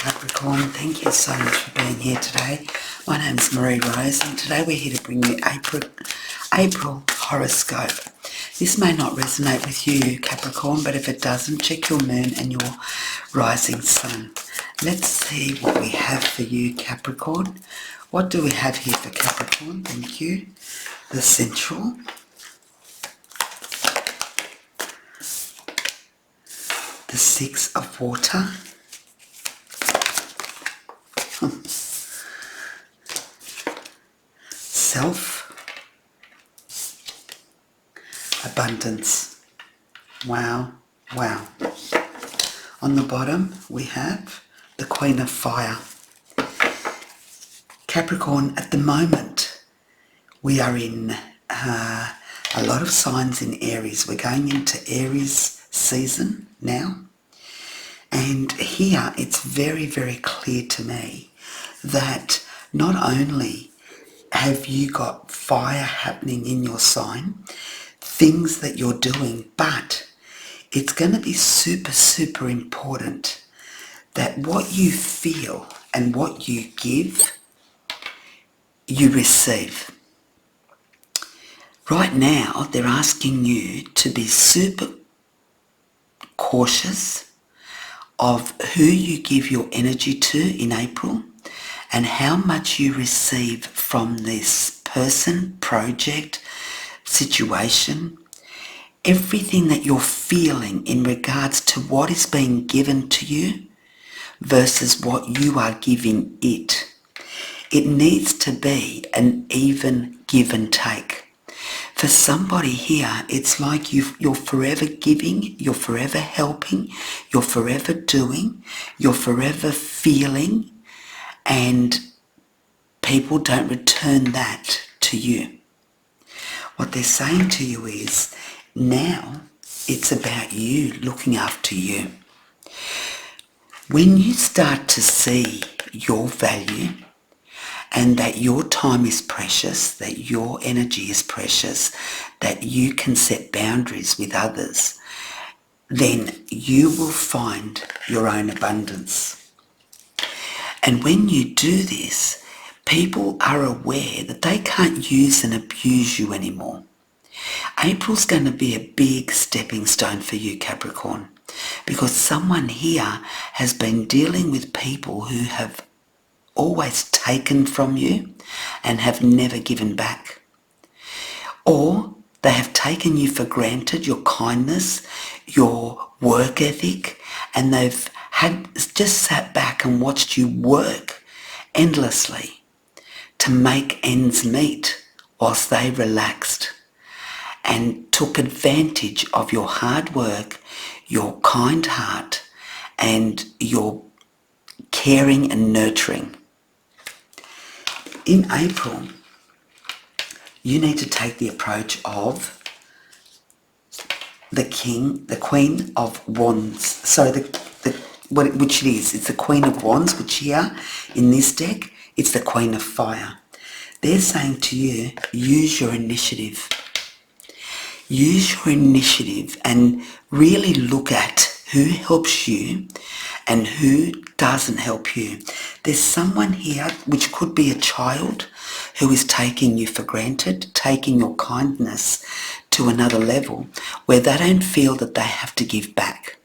Capricorn, thank you so much for being here today. My name's Marie Rose and today we're here to bring you April horoscope. This may not resonate with you, Capricorn, but if it doesn't, check your moon and your rising sun. Let's see what we have for you, Capricorn. What do we have here for Capricorn? Thank you. The Central. The Six of Water. Self. Abundance. Wow, wow. On the bottom we have the Queen of Fire. Capricorn, at the moment we are in a lot of signs in Aries. We're going into Aries season now. And here it's very, very clear to me that not only have you got fire happening in your sign, things that you're doing, but it's going to be super, super important that what you feel and what you give, you receive. Right now, they're asking you to be super cautious of who you give your energy to in April and how much you receive from this person, project, situation, everything that you're feeling in regards to what is being given to you versus what you are giving it. It needs to be an even give and take. For somebody here, it's like you're forever giving, you're forever helping, you're forever doing, you're forever feeling, and people don't return that to you. What they're saying to you is, now it's about you looking after you. When you start to see your value, and that your time is precious, that your energy is precious, that you can set boundaries with others, then you will find your own abundance. And when you do this, people are aware that they can't use and abuse you anymore. April's going to be a big stepping stone for you, Capricorn, because someone here has been dealing with people who have always taken from you and have never given back. Or they have taken you for granted, your kindness, your work ethic, and they've just sat back and watched you work endlessly to make ends meet whilst they relaxed and took advantage of your hard work, your kind heart, and your caring and nurturing. In April, you need to take the approach of the Queen of Wands. So which it is, it's the Queen of Wands, which here in this deck, it's the Queen of Fire. They're saying to you, use your initiative. Use your initiative and really look at who helps you and who doesn't help you. There's someone here, which could be a child, who is taking you for granted, taking your kindness to another level where they don't feel that they have to give back.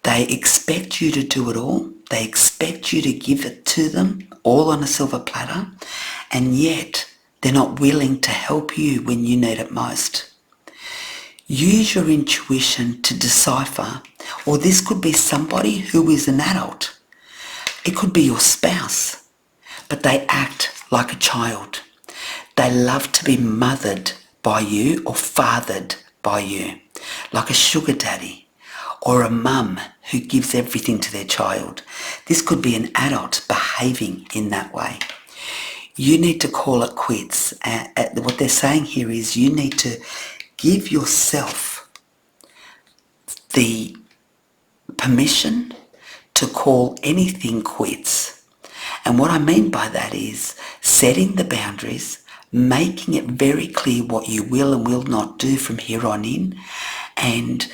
They expect you to do it all. They expect you to give it to them all on a silver platter, and yet they're not willing to help you when you need it most. Use your intuition to decipher, or this could be somebody who is an adult. It could be your spouse, but they act like a child. They love to be mothered by you or fathered by you, like a sugar daddy or a mum who gives everything to their child. This could be an adult behaving in that way. You need to call it quits. What they're saying here is you need to give yourself the permission to call anything quits. And what I mean by that is setting the boundaries, making it very clear what you will and will not do from here on in, and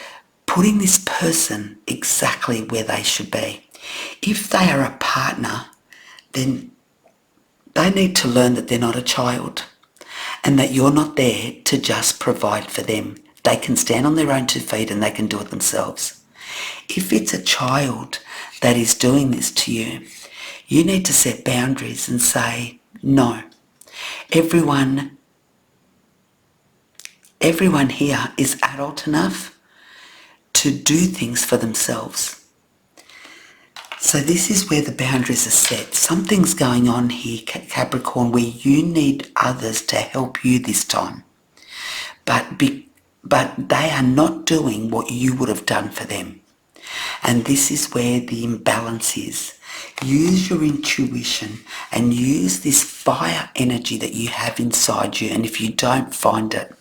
putting this person exactly where they should be. If they are a partner, then they need to learn that they're not a child and that you're not there to just provide for them. They can stand on their own 2 feet and they can do it themselves. If it's a child that is doing this to you, you need to set boundaries and say, no, everyone here is adult enough to do things for themselves. So this is where the boundaries are set. Something's going on here, Capricorn, where you need others to help you this time. But they are not doing what you would have done for them. And this is where the imbalance is. Use your intuition and use this fire energy that you have inside you. And if you don't, find it,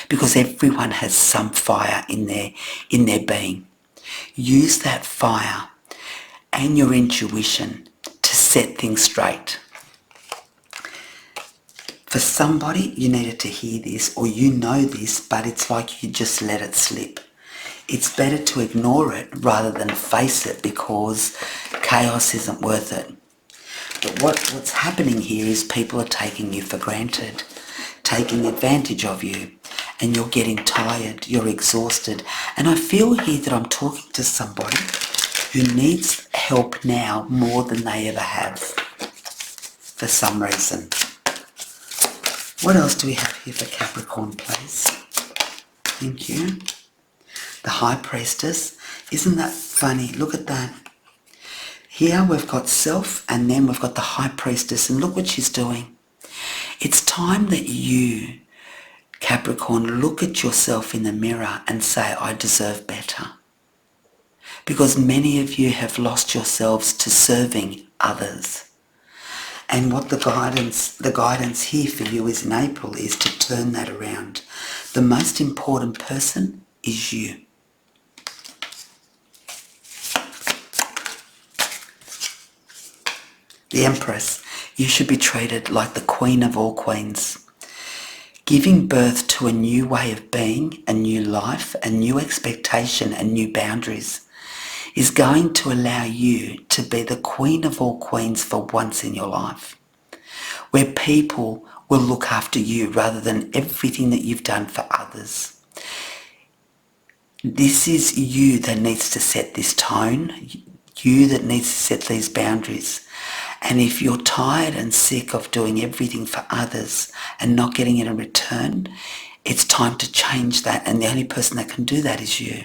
because everyone has some fire in their being. Use that fire and your intuition to set things straight. For somebody, you needed to hear this, or you know this, but it's like you just let it slip. It's better to ignore it rather than face it, because chaos isn't worth it. But what's happening here is people are taking you for granted, taking advantage of you, and you're getting tired, you're exhausted. And I feel here that I'm talking to somebody who needs help now more than they ever have, for some reason. What else do we have here for Capricorn, please? Thank you. The High Priestess. Isn't that funny? Look at that. Here we've got self, and then we've got the High Priestess, and look what she's doing. It's time that you, Capricorn, look at yourself in the mirror and say, I deserve better. Because many of you have lost yourselves to serving others. And what the guidance here for you is in April is to turn that around. The most important person is you. The Empress. You should be treated like the Queen of all queens. Giving birth to a new way of being, a new life, a new expectation, and new boundaries is going to allow you to be the Queen of all queens for once in your life, where people will look after you rather than everything that you've done for others. This is you that needs to set this tone, you that needs to set these boundaries. And if you're tired and sick of doing everything for others and not getting it in return, it's time to change that, and the only person that can do that is you.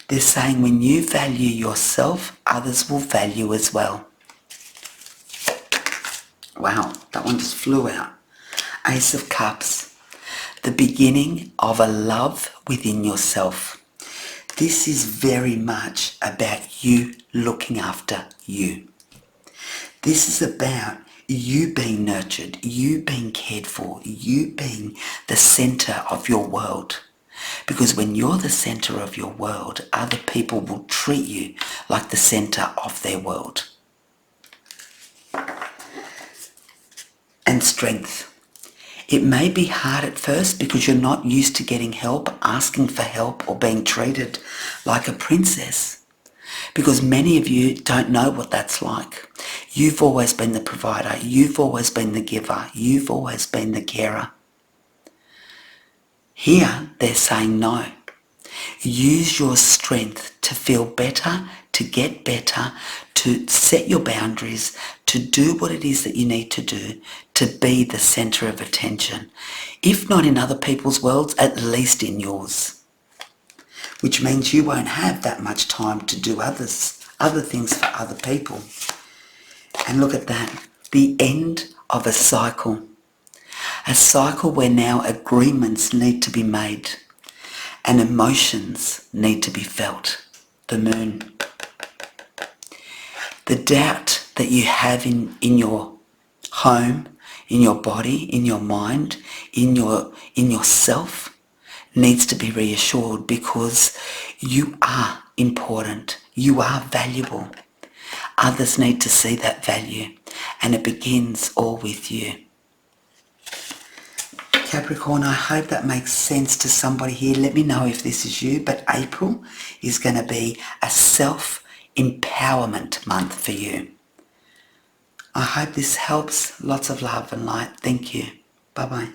They're saying when you value yourself, others will value as well. Wow, that one just flew out. Ace of Cups. The beginning of a love within yourself. This is very much about you looking after you. This is about you being nurtured, you being cared for, you being the centre of your world. Because when you're the centre of your world, other people will treat you like the centre of their world. And strength. It may be hard at first because you're not used to getting help, asking for help, or being treated like a princess. Because many of you don't know what that's like. You've always been the provider, you've always been the giver, you've always been the carer. Here they're saying no. Use your strength to feel better, to get better, to set your boundaries, to do what it is that you need to do, to be the centre of attention. If not in other people's worlds, at least in yours. Which means you won't have that much time to do other things for other people. And look at that, the end of a cycle. A cycle where now agreements need to be made and emotions need to be felt. The Moon. The doubt that you have in your home, in your body, in your mind, in yourself needs to be reassured, because you are important, you are valuable. Others need to see that value, and it begins all with you. Capricorn, I hope that makes sense to somebody here. Let me know if this is you, but April is going to be a self empowerment month for you. I hope this helps. Lots of love and light. Thank you. Bye-bye.